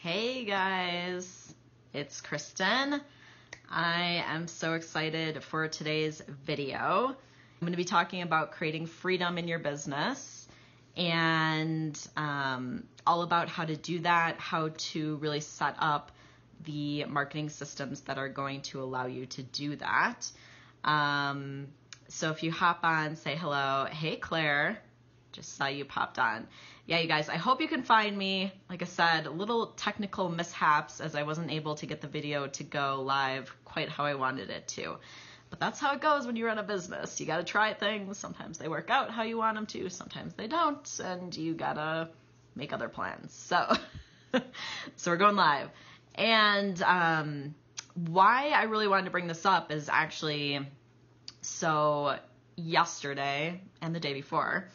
Hey guys, it's Kristin. I am so excited for today's video. I'm going to be talking about creating freedom in your business and all about how to do that, how to really set up the marketing systems that are going to allow you to do that. So if you hop on, say hello. Hey Claire, just saw you popped on. Yeah, you guys, I hope you can find me. Like I said, little technical mishaps as I wasn't able to get the video to go live quite how I wanted it to. But that's how it goes when you run a business. You got to try things. Sometimes they work out how you want them to. Sometimes they don't. And you got to make other plans. So we're going live. And why I really wanted to bring this up is actually, so yesterday and the day before,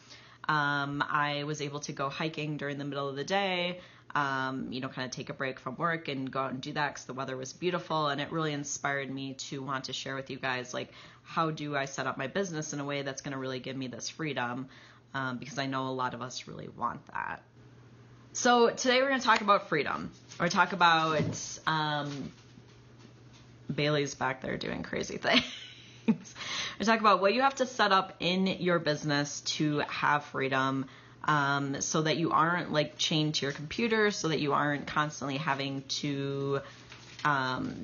I was able to go hiking during the middle of the day, kind of take a break from work and go out and do that because the weather was beautiful. And it really inspired me to want to share with you guys, like, how do I set up my business in a way that's going to really give me this freedom? Because I know a lot of us really want that. So today we're going to talk about freedom. Or talk about, Bailey's back there doing crazy things. We talk about what you have to set up in your business to have freedom, so that you aren't like chained to your computer, so that you aren't constantly having to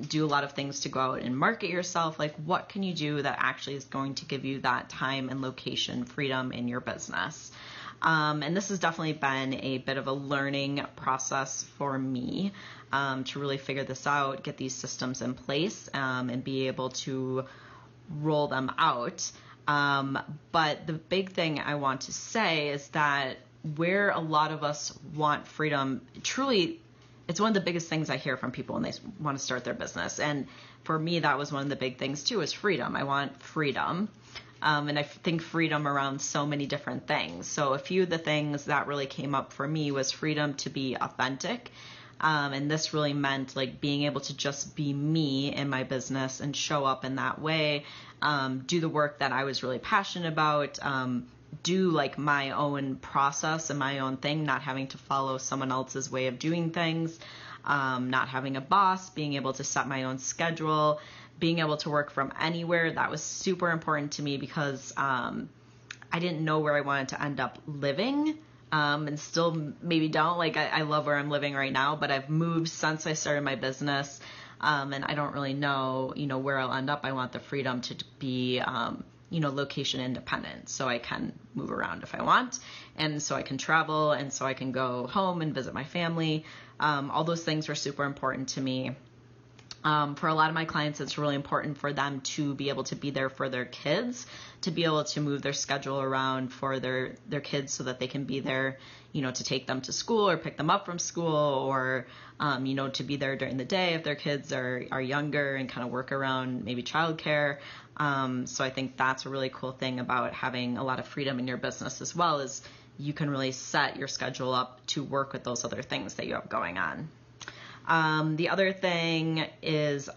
do a lot of things to go out and market yourself. Like, what can you do that actually is going to give you that time and location freedom in your business? And this has definitely been a bit of a learning process for me, to really figure this out, get these systems in place, and be able to roll them out. But the big thing I want to say is that where a lot of us want freedom, truly, it's one of the biggest things I hear from people when they want to start their business. And for me, that was one of the big things too, is freedom. I want freedom. And I think freedom around so many different things. So a few of the things that really came up for me was freedom to be authentic. And this really meant like being able to just be me in my business and show up in that way, do the work that I was really passionate about, do like my own process and my own thing, not having to follow someone else's way of doing things, not having a boss, being able to set my own schedule, being able to work from anywhere. That was super important to me because I didn't know where I wanted to end up living. And still maybe don't. Like, I love where I'm living right now, but I've moved since I started my business, and I don't really know, where I'll end up. I want the freedom to be, location independent, so I can move around if I want, and so I can travel, and so I can go home and visit my family. All those things were super important to me. For a lot of my clients, it's really important for them to be able to be there for their kids, to be able to move their schedule around for their kids so that they can be there, to take them to school or pick them up from school, or, to be there during the day if their kids are younger, and kind of work around maybe childcare. So I think that's a really cool thing about having a lot of freedom in your business as well, is you can really set your schedule up to work with those other things that you have going on. The other thing is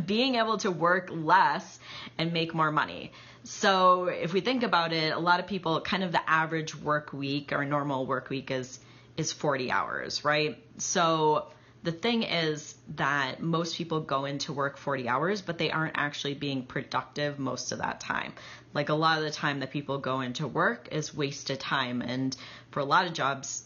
being able to work less and make more money. So if we think about it, a lot of people, kind of the average work week or normal work week is 40 hours, right? So the thing is that most people go into work 40 hours, but they aren't actually being productive most of that time. Like, a lot of the time that people go into work is wasted time. And for a lot of jobs,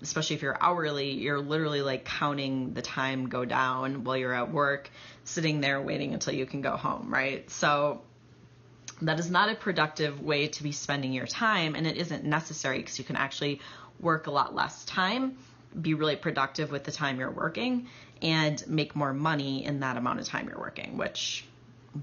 especially if you're hourly, you're literally like counting the time go down while you're at work, sitting there waiting until you can go home, right? So that is not a productive way to be spending your time, and it isn't necessary, because you can actually work a lot less time, be really productive with the time you're working, and make more money in that amount of time you're working, which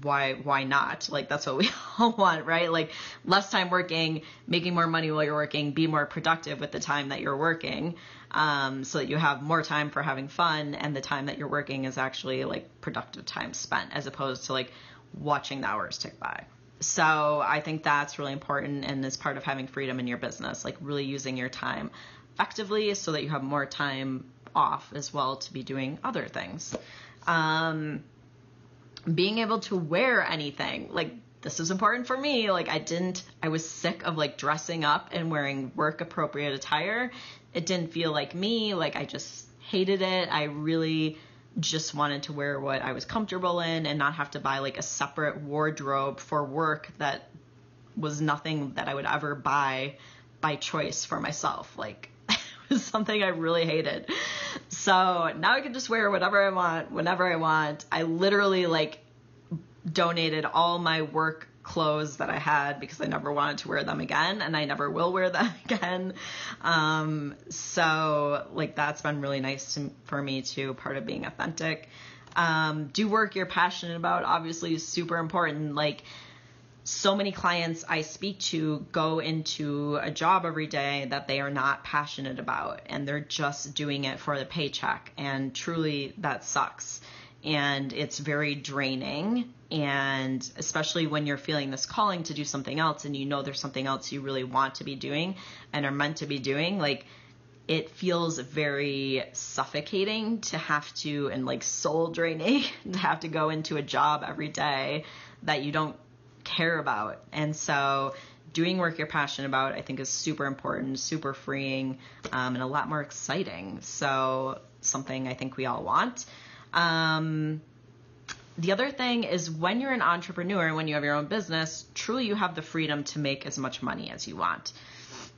why not? Like, that's what we all want, right? Like, less time working, making more money while you're working, be more productive with the time that you're working, so that you have more time for having fun, and the time that you're working is actually like productive time spent, as opposed to like watching the hours tick by. So I think that's really important, and is part of having freedom in your business, like really using your time effectively so that you have more time off as well to be doing other things. Being able to wear anything, like, this is important for me. Like, I was sick of like dressing up and wearing work appropriate attire. It didn't feel like me. Like, I just hated it. I really just wanted to wear what I was comfortable in and not have to buy like a separate wardrobe for work that was nothing that I would ever buy by choice for myself. Like, it was something I really hated. So now I can just wear whatever I want, whenever I want. I literally like donated all my work clothes that I had because I never wanted to wear them again, and I never will wear them again. So like that's been really nice for me too, part of being authentic. Do work you're passionate about, obviously is super important. Like, so many clients I speak to go into a job every day that they are not passionate about, and they're just doing it for the paycheck. And truly that sucks. And it's very draining. And especially when you're feeling this calling to do something else, and you know there's something else you really want to be doing and are meant to be doing, like, it feels very suffocating to have to, and like soul draining, to have to go into a job every day that you don't care about. And so doing work you're passionate about, I think, is super important, super freeing, and a lot more exciting. So something I think we all want. The other thing is, when you're an entrepreneur, when you have your own business, truly you have the freedom to make as much money as you want.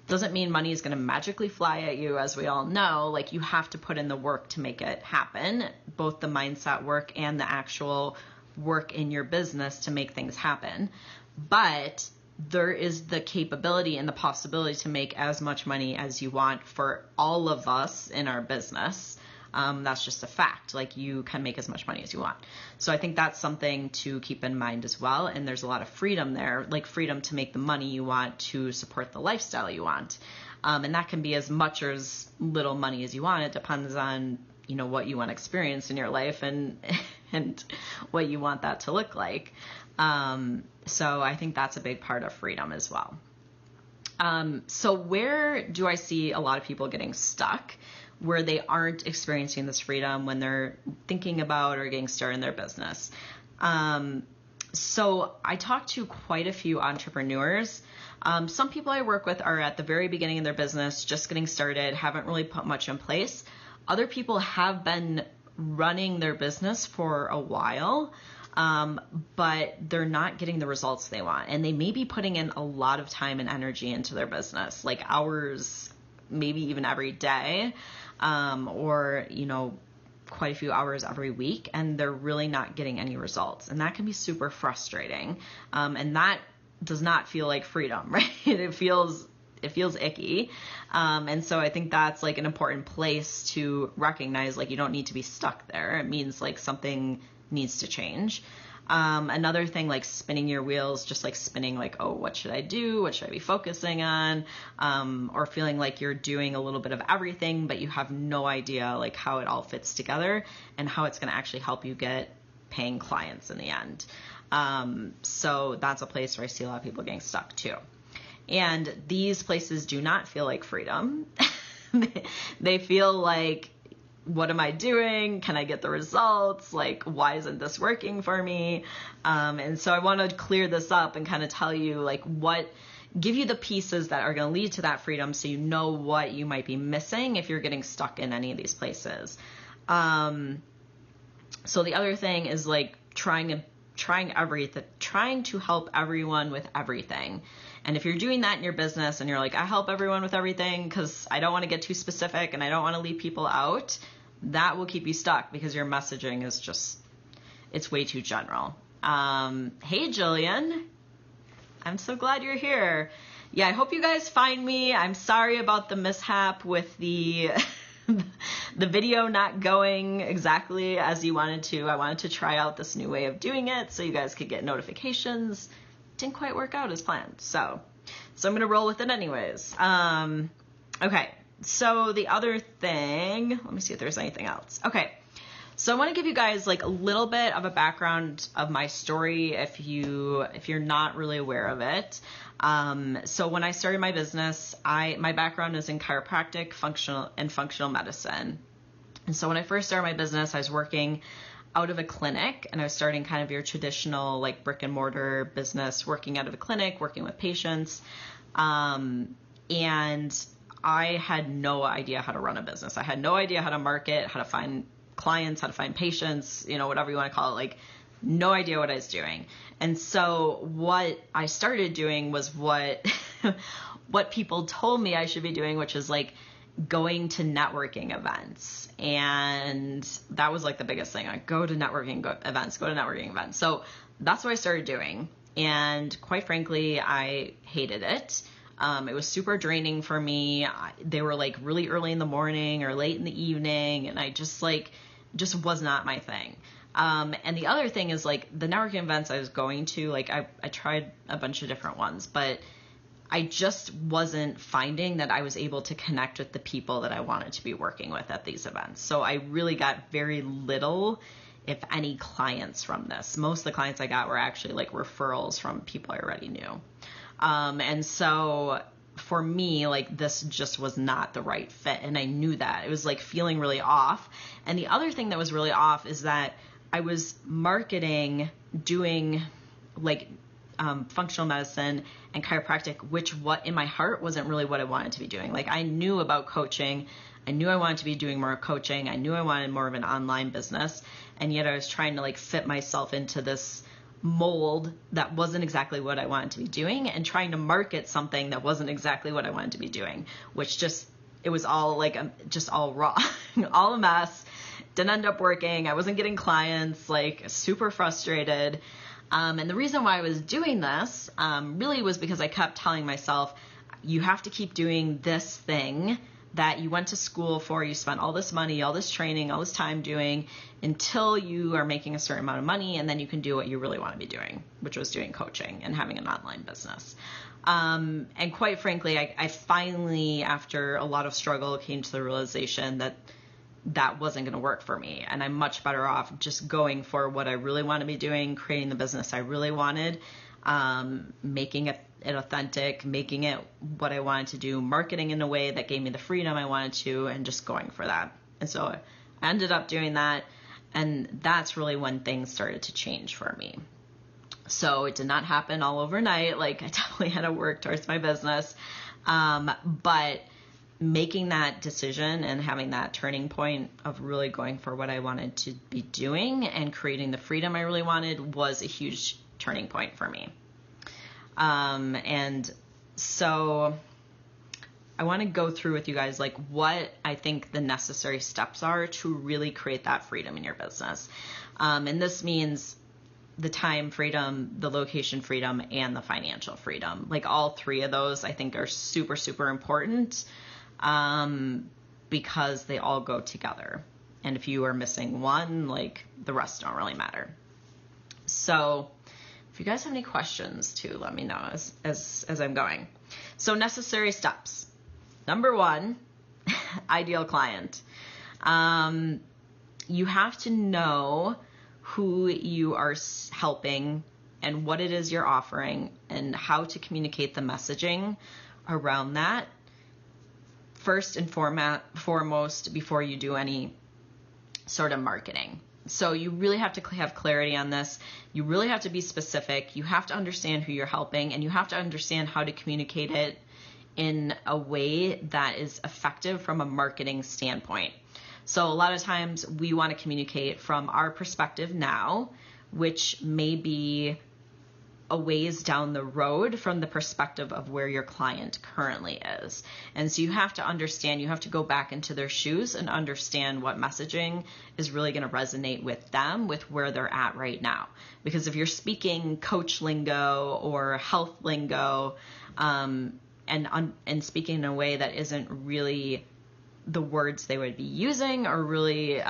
Doesn't mean money is going to magically fly at you, as we all know. Like, you have to put in the work to make it happen, both the mindset work and the actual work in your business to make things happen. But there is the capability and the possibility to make as much money as you want for all of us in our business. That's just a fact. Like, you can make as much money as you want. So I think that's something to keep in mind as well. And there's a lot of freedom there, like freedom to make the money you want to support the lifestyle you want. And that can be as much or as little money as you want. It depends on, you know, what you want to experience in your life and what you want that to look like. So I think that's a big part of freedom as well. So where do I see a lot of people getting stuck, where they aren't experiencing this freedom when they're thinking about or getting started in their business? So I talk to quite a few entrepreneurs. Some people I work with are at the very beginning of their business, just getting started, haven't really put much in place. Other people have been running their business for a while, but they're not getting the results they want. And they may be putting in a lot of time and energy into their business, like hours, maybe even every day, or, you know, quite a few hours every week, and they're really not getting any results. And that can be super frustrating. And that does not feel like freedom, right? It feels icky. And so I think that's like an important place to recognize, like, you don't need to be stuck there. It means like something needs to change. Another thing, like spinning your wheels, just like spinning, like, oh, what should I do? What should I be focusing on? Or feeling like you're doing a little bit of everything, but you have no idea like how it all fits together and how it's going to actually help you get paying clients in the end. So that's a place where I see a lot of people getting stuck too. And these places do not feel like freedom. They feel like, what am I doing? Can I get the results? Like, why isn't this working for me? And so I want to clear this up and kind of tell you, like, give you the pieces that are going to lead to that freedom, so you know what you might be missing if you're getting stuck in any of these places. So the other thing is like trying everything, trying to help everyone with everything. And if you're doing that in your business and you're like, I help everyone with everything because I don't want to get too specific and I don't want to leave people out, that will keep you stuck because your messaging is just, it's way too general. Hey, Jillian. I'm so glad you're here. Yeah, I hope you guys find me. I'm sorry about the mishap with the video not going exactly as you wanted to. I wanted to try out this new way of doing it so you guys could get notifications. Didn't quite work out as planned. So I'm going to roll with it anyways. Okay. So the other thing, let me see if there's anything else. Okay. So I want to give you guys like a little bit of a background of my story if you're not really aware of it. So when I started my business, my background is in chiropractic, functional medicine. And so when I first started my business, I was working out of a clinic, and I was starting kind of your traditional like brick and mortar business, working out of a clinic, working with patients. And I had no idea how to run a business. I had no idea how to market, how to find clients, how to find patients, whatever you want to call it, like no idea what I was doing. And so what I started doing was what people told me I should be doing, which is like going to networking events. And that was like the biggest thing. Like go to networking events. So that's what I started doing. And quite frankly, I hated it. It was super draining for me. They were like really early in the morning or late in the evening. And I just was not my thing. And the other thing is like the networking events I was going to, like I tried a bunch of different ones, but I just wasn't finding that I was able to connect with the people that I wanted to be working with at these events. So I really got very little, if any, clients from this. Most of the clients I got were actually like referrals from people I already knew. And so for me, like this just was not the right fit. And I knew that. It was like feeling really off. And the other thing that was really off is that I was marketing, doing like functional medicine and chiropractic, which in my heart wasn't really what I wanted to be doing. Like I knew about coaching. I knew I wanted to be doing more coaching. I knew I wanted more of an online business. And yet I was trying to like fit myself into this mold that wasn't exactly what I wanted to be doing, and trying to market something that wasn't exactly what I wanted to be doing, which it was all like just all raw, all a mess. Didn't end up working. I wasn't getting clients, like super frustrated. And the reason why I was doing this really was because I kept telling myself, you have to keep doing this thing that you went to school for, you spent all this money, all this training, all this time doing, until you are making a certain amount of money, and then you can do what you really want to be doing, which was doing coaching and having an online business. And quite frankly, I finally, after a lot of struggle, came to the realization that wasn't going to work for me. And I'm much better off just going for what I really want to be doing, creating the business I really wanted, making it authentic, making it what I wanted to do, marketing in a way that gave me the freedom I wanted to, and just going for that. And so I ended up doing that. And that's really when things started to change for me. So it did not happen all overnight. Like I definitely had to work towards my business. But making that decision and having that turning point of really going for what I wanted to be doing and creating the freedom I really wanted was a huge turning point for me. And so I want to go through with you guys like what I think the necessary steps are to really create that freedom in your business. And this means the time freedom, the location freedom, and the financial freedom. Like all three of those I think are super, super important, because they all go together. And if you are missing one, like the rest don't really matter. So if you guys have any questions too, let me know as I'm going. So necessary steps. Number one, ideal client. You have to know who you are helping and what it is you're offering and how to communicate the messaging around that first and foremost before you do any sort of marketing. So you really have to have clarity on this. You really have to be specific. You have to understand who you're helping, and you have to understand how to communicate it in a way that is effective from a marketing standpoint. So a lot of times we want to communicate from our perspective now, which may be a ways down the road from the perspective of where your client currently is. And so you have to understand, you have to go back into their shoes and understand what messaging is really going to resonate with them, with where they're at right now. Because if you're speaking coach lingo or health lingo, and speaking in a way that isn't really the words they would be using or really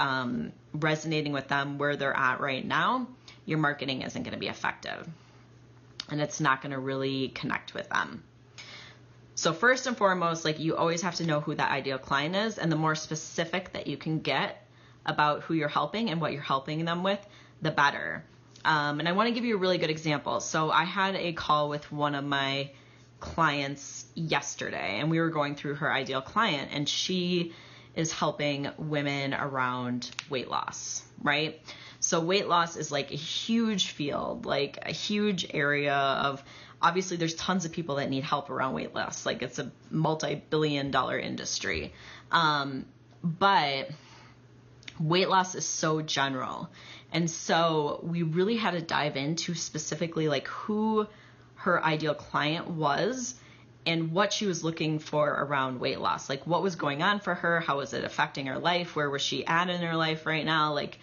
resonating with them where they're at right now, your marketing isn't going to be effective. And it's not going to really connect with them. So first and foremost, like you always have to know who that ideal client is, and the more specific that you can get about who you're helping and what you're helping them with, the better. And I want to give you a really good example. So I had a call with one of my clients yesterday, and we were going through her ideal client, and she is helping women around weight loss, right? So weight loss is like a huge field, like a huge area of, obviously there's tons of people that need help around weight loss. Like it's a multi-billion-dollar industry. But weight loss is so general. And so we really had to dive into specifically like who her ideal client was and what she was looking for around weight loss. Like what was going on for her? How was it affecting her life? Where was she at in her life right now? Like,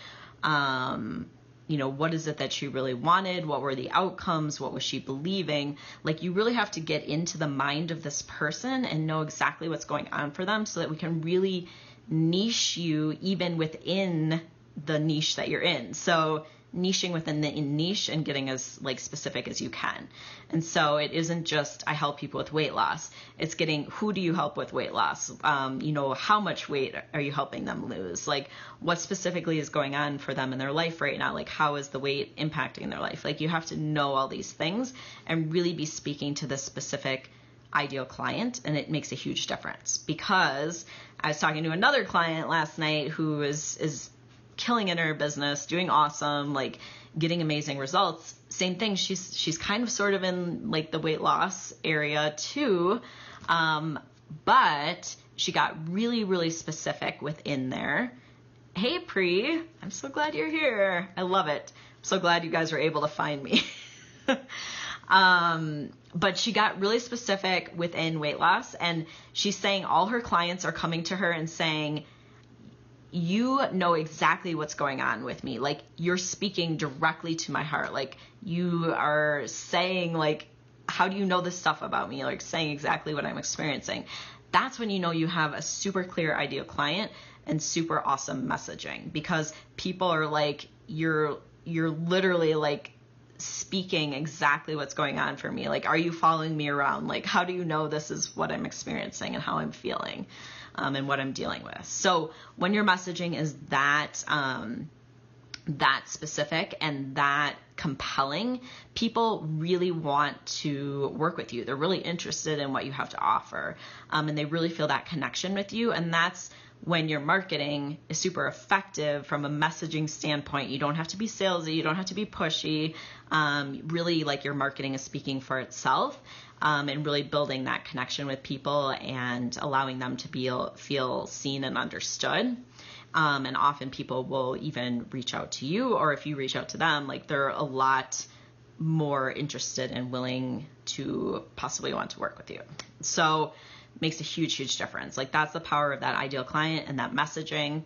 what is it that she really wanted? What were the outcomes? What was she believing? Like you really have to get into the mind of this person and know exactly what's going on for them so that we can really niche you even within the niche that you're in. So niching within the niche and getting as like specific as you can. And so it isn't just I help people with weight loss. It's getting who do you help with weight loss? How much weight are you helping them lose? Like what specifically is going on for them in their life right now? Like how is the weight impacting their life? Like you have to know all these things and really be speaking to the specific ideal client, and it makes a huge difference. Because I was talking to another client last night who is killing in her business, doing awesome, like getting amazing results. Same thing. She's kind of sort of in like the weight loss area too. But she got really, really specific within there. Hey, Pri, I'm so glad you're here. I love it. I'm so glad you guys were able to find me. But she got really specific within weight loss, and she's saying all her clients are coming to her and saying, you know exactly what's going on with me. Like you're speaking directly to my heart. Like you are saying like, how do you know this stuff about me? Like saying exactly what I'm experiencing. That's when you know you have a super clear ideal client and super awesome messaging, because people are like, you're literally like speaking exactly what's going on for me. Like, are you following me around? Like, how do you know this is what I'm experiencing and how I'm feeling? And what I'm dealing with. So when your messaging is that specific and that compelling, people really want to work with you. They're really interested in what you have to offer, and they really feel that connection with you. And that's when your marketing is super effective from a messaging standpoint. You don't have to be salesy. You don't have to be pushy. Really, like your marketing is speaking for itself. And really building that connection with people and allowing them to feel seen and understood. And often people will even reach out to you, or if you reach out to them, like they're a lot more interested and willing to possibly want to work with you. So it makes a huge, huge difference. Like that's the power of that ideal client and that messaging.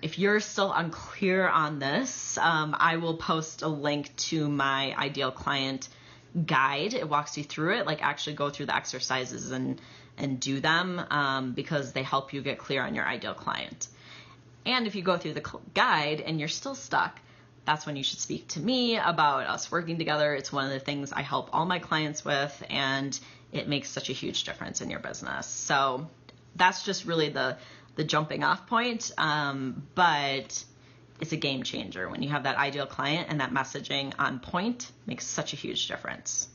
If you're still unclear on this, I will post a link to my ideal client guide. It walks you through it, like actually go through the exercises and do them, because they help you get clear on your ideal client. And if you go through the guide and you're still stuck, that's when you should speak to me about us working together. It's one of the things I help all my clients with, and it makes such a huge difference in your business. So that's just really the jumping off point. But it's a game changer when you have that ideal client, and that messaging on point makes such a huge difference.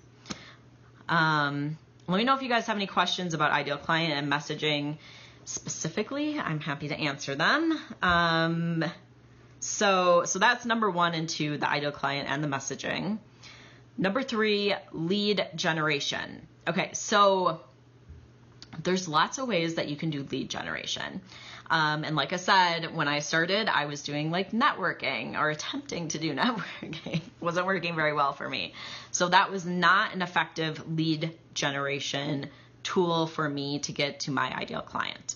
Let me know if you guys have any questions about ideal client and messaging specifically. I'm happy to answer them. So that's number 1 and 2, the ideal client and the messaging. Number 3, lead generation. Okay, so there's lots of ways that you can do lead generation. And like I said, when I started, I was doing like networking or attempting to do networking. It wasn't working very well for me. So that was not an effective lead generation tool for me to get to my ideal client.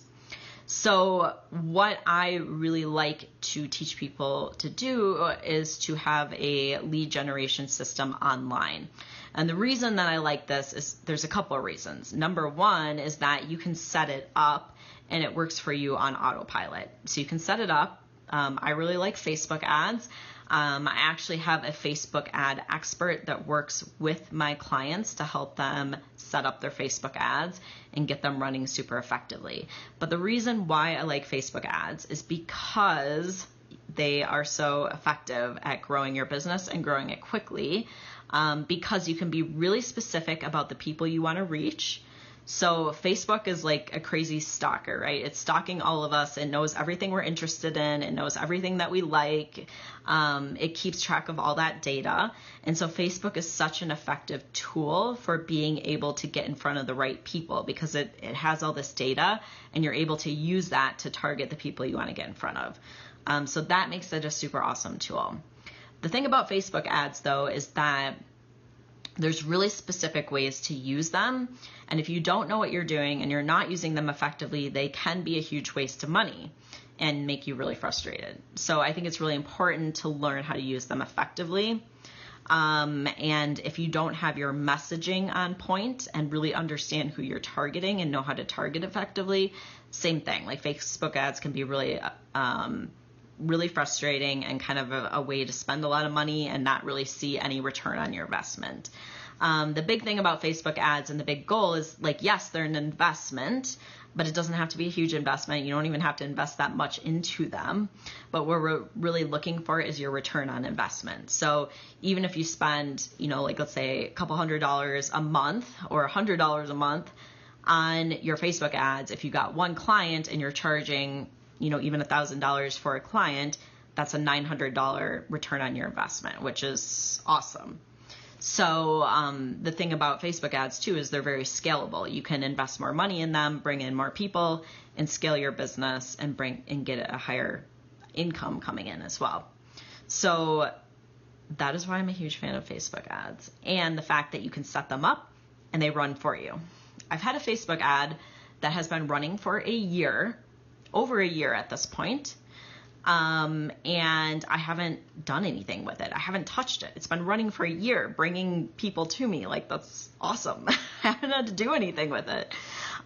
So what I really like to teach people to do is to have a lead generation system online. And the reason that I like this is there's a couple of reasons. Number 1 is that you can set it up and it works for you on autopilot. So you can set it up. I really like Facebook ads. I actually have a Facebook ad expert that works with my clients to help them set up their Facebook ads and get them running super effectively. But the reason why I like Facebook ads is because they are so effective at growing your business and growing it quickly, because you can be really specific about the people you want to reach. So Facebook is like a crazy stalker, right? It's stalking all of us. It knows everything we're interested in. It knows everything that we like. It keeps track of all that data. And so Facebook is such an effective tool for being able to get in front of the right people, because it has all this data, and you're able to use that to target the people you want to get in front of. So that makes it a super awesome tool. The thing about Facebook ads, though, is that there's really specific ways to use them. And if you don't know what you're doing and you're not using them effectively, they can be a huge waste of money and make you really frustrated. So I think it's really important to learn how to use them effectively. And if you don't have your messaging on point and really understand who you're targeting and know how to target effectively, same thing. Like Facebook ads can be really frustrating and kind of a way to spend a lot of money and not really see any return on your investment. The big thing about Facebook ads and the big goal is, like, yes, they're an investment, but it doesn't have to be a huge investment. You don't even have to invest that much into them. But what we're really looking for is your return on investment. So even if you spend, like, let's say a couple $100 a month or $100 a month on your Facebook ads, if you got one client and you're charging, even $1,000 for a client, that's a $900 return on your investment, which is awesome. So the thing about Facebook ads too is they're very scalable. You can invest more money in them, bring in more people, and scale your business and get a higher income coming in as well. So that is why I'm a huge fan of Facebook ads, and the fact that you can set them up and they run for you. I've had a Facebook ad that has been running for a year, over a year at this point. And I haven't done anything with it. I haven't touched it. It's been running for a year, bringing people to me. Like, that's awesome. I haven't had to do anything with it.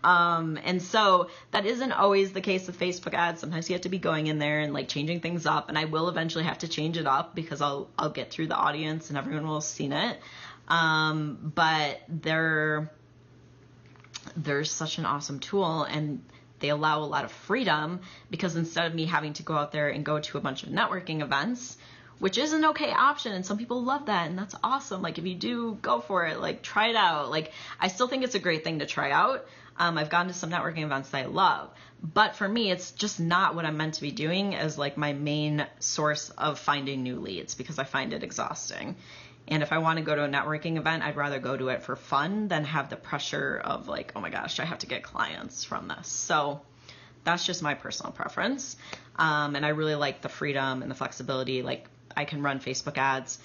And so that isn't always the case with Facebook ads. Sometimes you have to be going in there and like changing things up, and I will eventually have to change it up because I'll get through the audience and everyone will have seen it. But they're such an awesome tool, and they allow a lot of freedom, because instead of me having to go out there and go to a bunch of networking events, which is an okay option, and some people love that, and that's awesome. Like, if you do, go for it. Like, try it out. Like, I still think it's a great thing to try out. I've gone to some networking events that I love, but for me, it's just not what I'm meant to be doing as like my main source of finding new leads, because I find it exhausting. And if I want to go to a networking event, I'd rather go to it for fun than have the pressure of like, oh my gosh, I have to get clients from this. So that's just my personal preference. And I really like the freedom and the flexibility. Like, I can run Facebook ads.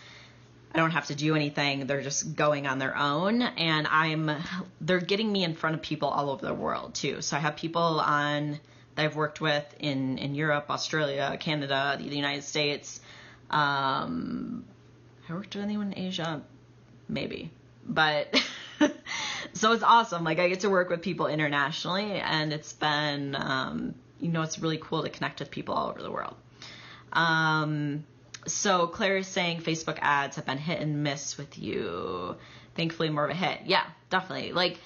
I don't have to do anything. They're just going on their own. And they're getting me in front of people all over the world too. So I have people on that I've worked with in Europe, Australia, Canada, the United States. I worked with anyone in Asia? Maybe. But so it's awesome. Like, I get to work with people internationally, and it's been, it's really cool to connect with people all over the world. So Claire is saying Facebook ads have been hit and miss with you. Thankfully, more of a hit. Yeah, definitely. Like,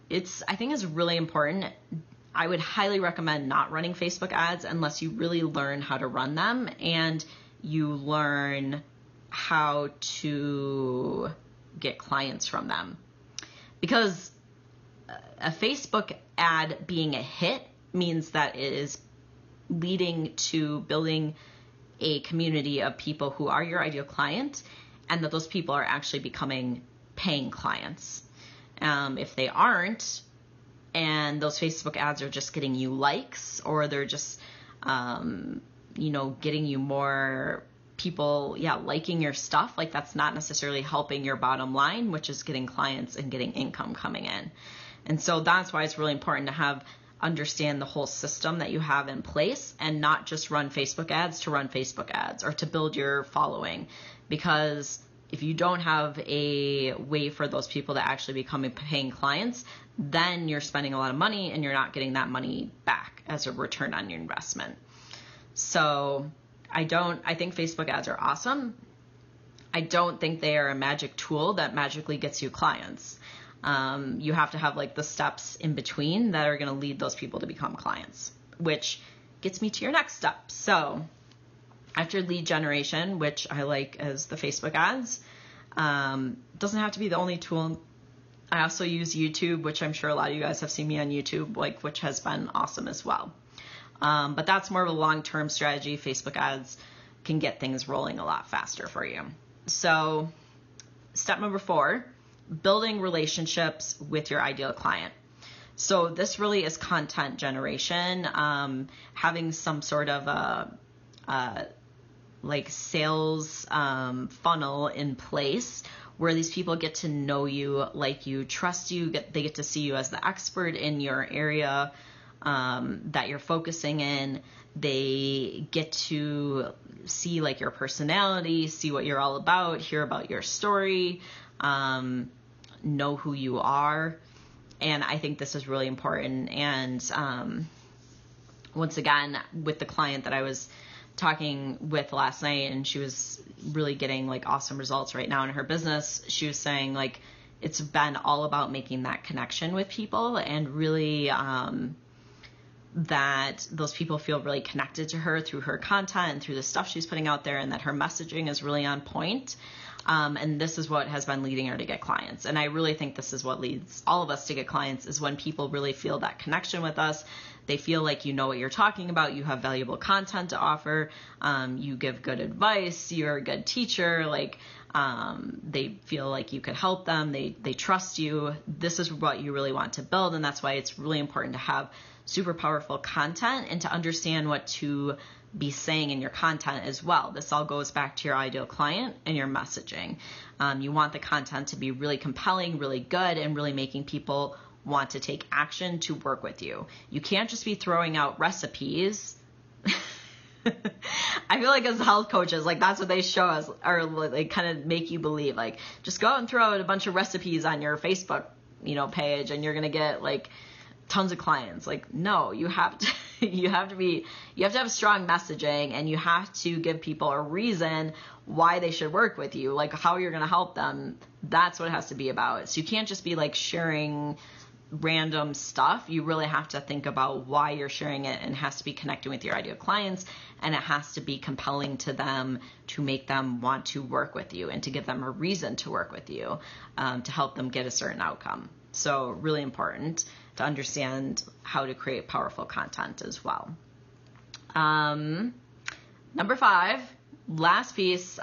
I think it's really important. I would highly recommend not running Facebook ads unless you really learn how to run them and you learn how to get clients from them. Because a Facebook ad being a hit means that it is leading to building a community of people who are your ideal client, and that those people are actually becoming paying clients. If they aren't, and those Facebook ads are just getting you likes, or they're just, getting you more people, liking your stuff, like, that's not necessarily helping your bottom line, which is getting clients and getting income coming in. And so that's why it's really important to understand the whole system that you have in place, and not just run Facebook ads to run Facebook ads or to build your following. Because if you don't have a way for those people to actually become paying clients, then you're spending a lot of money and you're not getting that money back as a return on your investment. So I think Facebook ads are awesome. I don't think they are a magic tool that magically gets you clients. You have to have like the steps in between that are going to lead those people to become clients, which gets me to your next step. So after lead generation, which I like as the Facebook ads, doesn't have to be the only tool I also use YouTube, which I'm sure a lot of you guys have seen me on YouTube, which has been awesome as well. But that's more of a long-term strategy. Facebook ads can get things rolling a lot faster for you. So step number 4, building relationships with your ideal client. So this really is content generation, having some sort of a sales funnel in place where these people get to know you, like you, trust you, they get to see you as the expert in your area that you're focusing in. They get to see like your personality, see what you're all about, hear about your story, know who you are. And I think this is really important. And once again, with the client that I was talking with last night, and she was really getting like awesome results right now in her business, she was saying like it's been all about making that connection with people, and really that those people feel really connected to her through her content and through the stuff she's putting out there, and that her messaging is really on point. And this is what has been leading her to get clients. And I really think this is what leads all of us to get clients, is when people really feel that connection with us. They feel like you know what you're talking about, you have valuable content to offer, you give good advice, you're a good teacher, like they feel like you could help them, they trust you. This is what you really want to build, and that's why it's really important to have super powerful content and to understand what to be saying in your content as well. This all goes back to your ideal client and your messaging. You want the content to be really compelling, really good, and really making people want to take action to work with you. You can't just be throwing out recipes. I feel like as health coaches, like that's what they show us, or like kind of make you believe, like just go out and throw out a bunch of recipes on your Facebook, page, and you're going to get like tons of clients. Like, no, you have to have strong messaging, and you have to give people a reason why they should work with you, like how you're going to help them. That's what it has to be about. So you can't just be like sharing random stuff. You really have to think about why you're sharing it, and it has to be connecting with your ideal clients, and it has to be compelling to them to make them want to work with you and to give them a reason to work with you, to help them get a certain outcome. So really important to understand how to create powerful content as well. Number 5, last piece,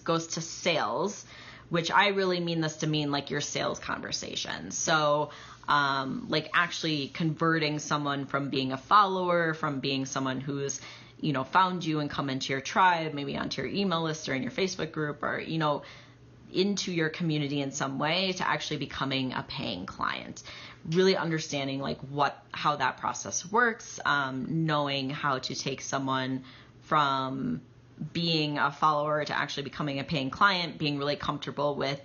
goes to sales, which I really mean this to mean like your sales conversation. So like actually converting someone from being a follower, from being someone who's, found you and come into your tribe, maybe onto your email list or in your Facebook group, or, into your community in some way, to actually becoming a paying client. Really understanding like how that process works, knowing how to take someone from being a follower to actually becoming a paying client, being really comfortable with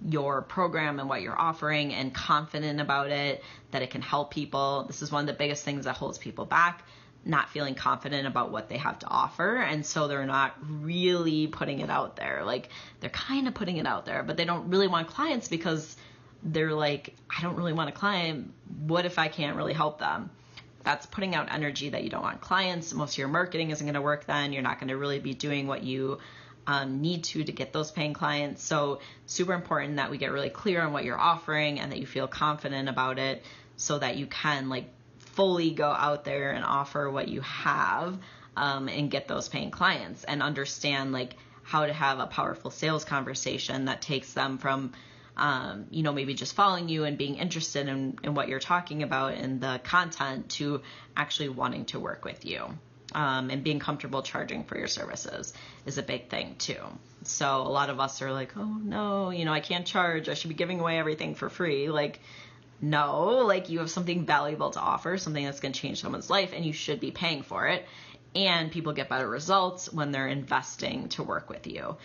your program and what you're offering, and confident about it, that it can help people. This is one of the biggest things that holds people back, not feeling confident about what they have to offer. And so they're not really putting it out there. Like they're kind of putting it out there, but they don't really want clients because they're like, I don't really want a client. What if I can't really help them? That's putting out energy that you don't want clients. Most of your marketing isn't going to work then. You're not going to really be doing what you need to get those paying clients. So super important that we get really clear on what you're offering and that you feel confident about it, so that you can like fully go out there and offer what you have, and get those paying clients, and understand like how to have a powerful sales conversation that takes them from maybe just following you and being interested in what you're talking about and the content, to actually wanting to work with you, and being comfortable charging for your services is a big thing too. So a lot of us are like, oh no, I can't charge, I should be giving away everything for free. Like, no, like you have something valuable to offer, something that's going to change someone's life, and you should be paying for it. And people get better results when they're investing to work with you,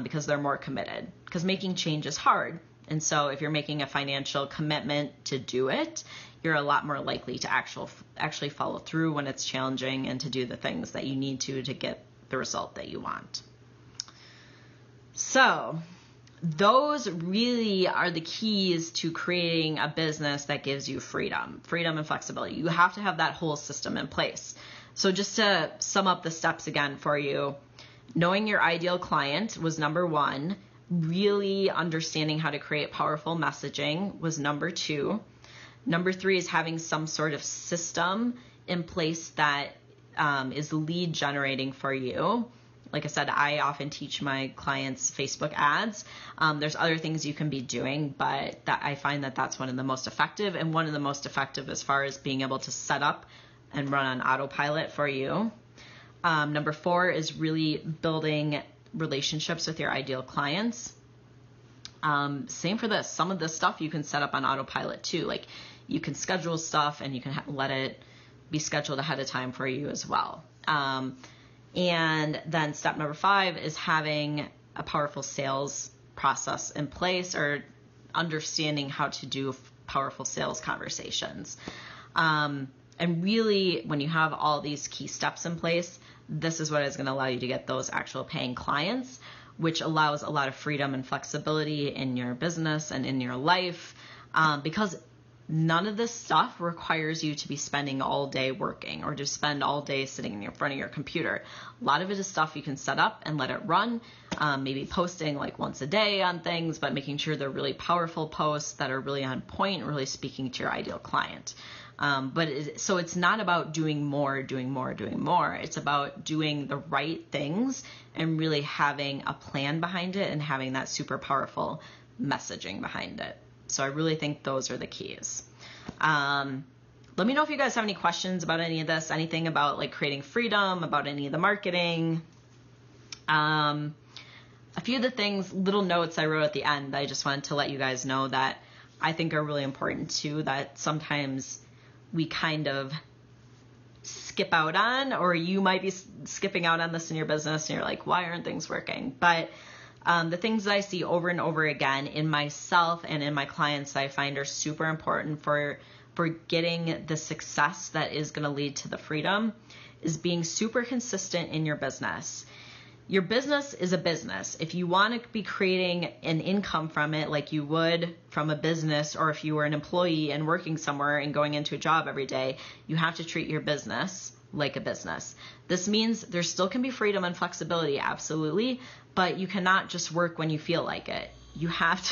because they're more committed, because making change is hard. And so if you're making a financial commitment to do it, you're a lot more likely to actually follow through when it's challenging, and to do the things that you need to get the result that you want. So those really are the keys to creating a business that gives you freedom and flexibility. You have to have that whole system in place. So just to sum up the steps again for you, knowing your ideal client was number 1. Really understanding how to create powerful messaging was number 2. Number 3 is having some sort of system in place that is lead generating for you. Like I said, I often teach my clients Facebook ads. There's other things you can be doing, but I find that that's one of the most effective, and one of the most effective as far as being able to set up and run on autopilot for you. Number 4 is really building relationships with your ideal clients. Same for this. Some of this stuff you can set up on autopilot too. Like you can schedule stuff and you can let it be scheduled ahead of time for you as well. And then step number 5 is having a powerful sales process in place, or understanding how to do powerful sales conversations. And really, when you have all these key steps in place, this is what is going to allow you to get those actual paying clients, which allows a lot of freedom and flexibility in your business and in your life, because none of this stuff requires you to be spending all day working or to spend all day sitting in front of your computer. A lot of it is stuff you can set up and let it run, maybe posting like once a day on things, but making sure they're really powerful posts that are really on point, really speaking to your ideal client. So it's not about doing more. It's about doing the right things and really having a plan behind it and having that super powerful messaging behind it. So I really think those are the keys. Let me know if you guys have any questions about any of this, anything about like creating freedom, about any of the marketing. A few of the things, little notes I wrote at the end, I just wanted to let you guys know that I think are really important too, that sometimes we kind of skip out on, or you might be skipping out on this in your business and you're like, why aren't things working? But the things that I see over and over again in myself and in my clients that I find are super important for getting the success that is going to lead to the freedom is being super consistent in your business. Your business is a business. If you want to be creating an income from it like you would from a business, or if you were an employee and working somewhere and going into a job every day, you have to treat your business like a business. This means there still can be freedom and flexibility, absolutely, but you cannot just work when you feel like it. You have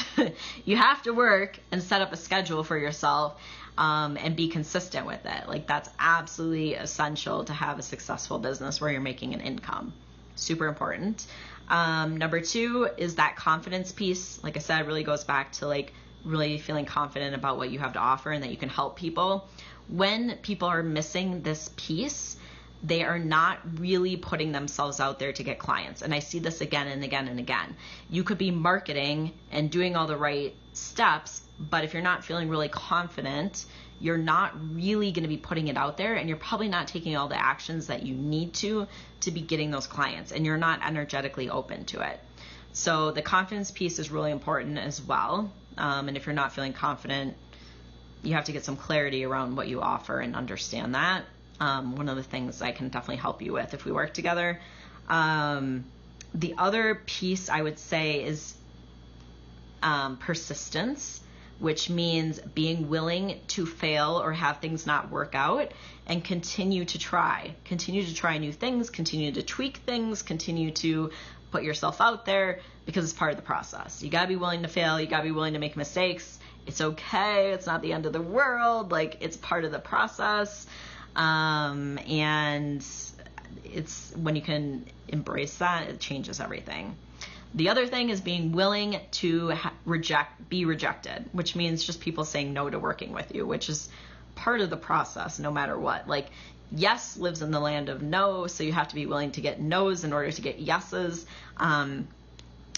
to work and set up a schedule for yourself, and be consistent with it. Like that's absolutely essential to have a successful business where you're making an income. Super important. Number 2 is that confidence piece. Like I said, really goes back to like really feeling confident about what you have to offer and that you can help people. When people are missing this piece, they are not really putting themselves out there to get clients. And I see this again and again and again. You could be marketing and doing all the right steps, but if you're not feeling really confident, you're not really going to be putting it out there, and you're probably not taking all the actions that you need to be getting those clients, and you're not energetically open to it. So the confidence piece is really important as well. And if you're not feeling confident, you have to get some clarity around what you offer and understand that. One of the things I can definitely help you with if we work together. The other piece I would say is persistence, which means being willing to fail or have things not work out and continue to try new things, continue to tweak things, continue to put yourself out there, because it's part of the process. You gotta be willing to fail. You gotta be willing to make mistakes. It's okay. It's not the end of the world. Like, it's part of the process. And it's when you can embrace that, it changes everything. The other thing is being willing to be rejected, which means just people saying no to working with you, which is part of the process no matter what. Like, yes lives in the land of no, so you have to be willing to get no's in order to get yeses. And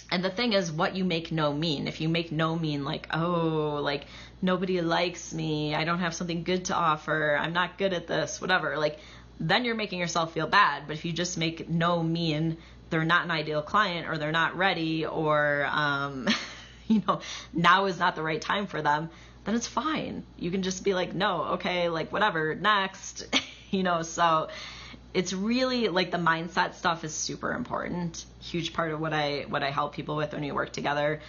the thing is, what you make no mean. If you make no mean like, oh, like nobody likes me, I don't have something good to offer, I'm not good at this, whatever, like then you're making yourself feel bad. But if you just make no mean they're not an ideal client, or they're not ready, or now is not the right time for them, then it's fine. You can just be like, no, okay, like whatever, next. So it's really like the mindset stuff is super important. Huge part of what I help people with when we work together,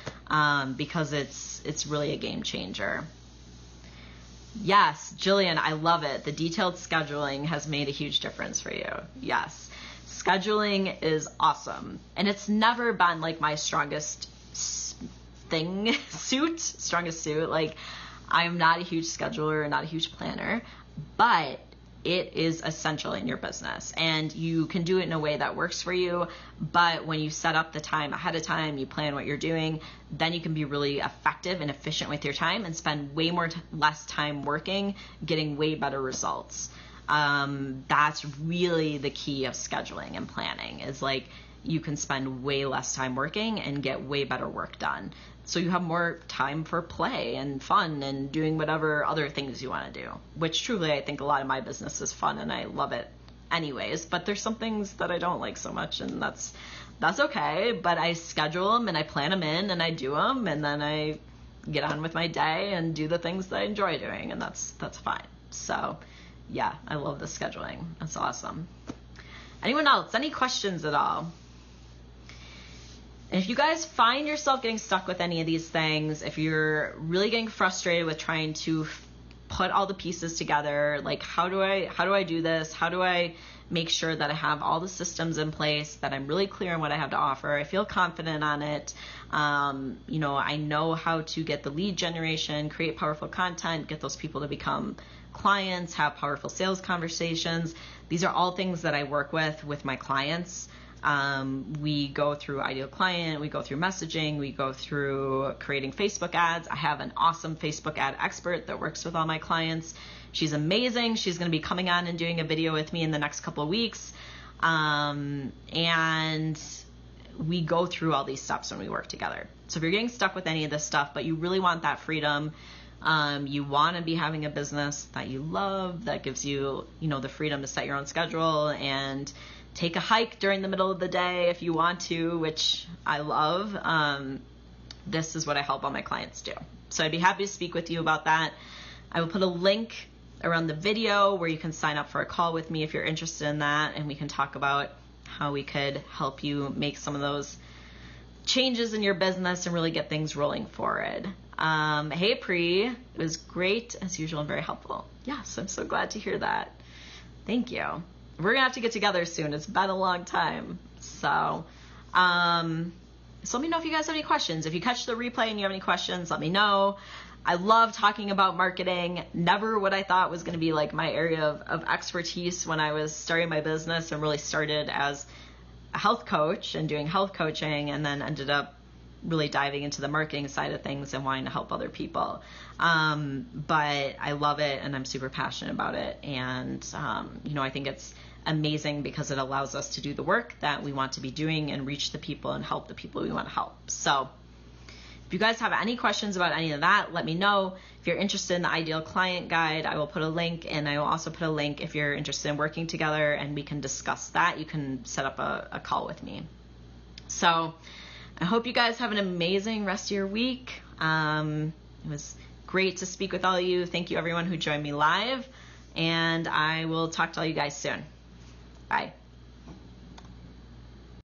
because it's really a game changer. Yes, Jillian, I love it. The detailed scheduling has made a huge difference for you. Yes. Scheduling is awesome. And it's never been like my strongest strongest suit. Like, I'm not a huge scheduler, not a huge planner, but it is essential in your business, and you can do it in a way that works for you. But when you set up the time ahead of time, you plan what you're doing, then you can be really effective and efficient with your time and spend way less time working, getting way better results. That's really the key of scheduling and planning, is like, you can spend way less time working and get way better work done. So you have more time for play and fun and doing whatever other things you want to do, which truly I think a lot of my business is fun and I love it anyways. But there's some things that I don't like so much, and that's okay. But I schedule them and I plan them in and I do them, and then I get on with my day and do the things that I enjoy doing, and that's fine. So yeah, I love the scheduling. That's awesome. Anyone else? Any questions at all? And if you guys find yourself getting stuck with any of these things, if you're really getting frustrated with trying to put all the pieces together, like, how do I do this? How do I make sure that I have all the systems in place, that I'm really clear on what I have to offer? I feel confident on it. I know how to get the lead generation, create powerful content, get those people to become clients, have powerful sales conversations. These are all things that I work with my clients. We go through ideal client, we go through messaging, we go through creating Facebook ads. I have an awesome Facebook ad expert that works with all my clients. She's amazing. She's going to be coming on and doing a video with me in the next couple of weeks. And we go through all these steps when we work together. So if you're getting stuck with any of this stuff, but you really want that freedom, you want to be having a business that you love, that gives you, the freedom to set your own schedule and take a hike during the middle of the day if you want to, which I love. This is what I help all my clients do. So I'd be happy to speak with you about that. I will put a link around the video where you can sign up for a call with me if you're interested in that, and we can talk about how we could help you make some of those changes in your business and really get things rolling forward. Hey Pri, it was great as usual and very helpful. Yes, I'm so glad to hear that. Thank you. We're gonna have to get together soon. It's been a long time. So let me know if you guys have any questions. If you catch the replay and you have any questions, let me know. I love talking about marketing. Never what I thought was going to be like my area of expertise when I was starting my business, and really started as a health coach and doing health coaching, and then ended up really diving into the marketing side of things and wanting to help other people. But I love it and I'm super passionate about it. And, I think it's amazing because it allows us to do the work that we want to be doing and reach the people and help the people we want to help. So if you guys have any questions about any of that, let me know. If you're interested in the Ideal Client Guide, I will put a link, and I will also put a link if you're interested in working together and we can discuss that. You can set up a call with me. So I hope you guys have an amazing rest of your week. It was great to speak with all of you. Thank you everyone who joined me live, and I will talk to all you guys soon. Bye.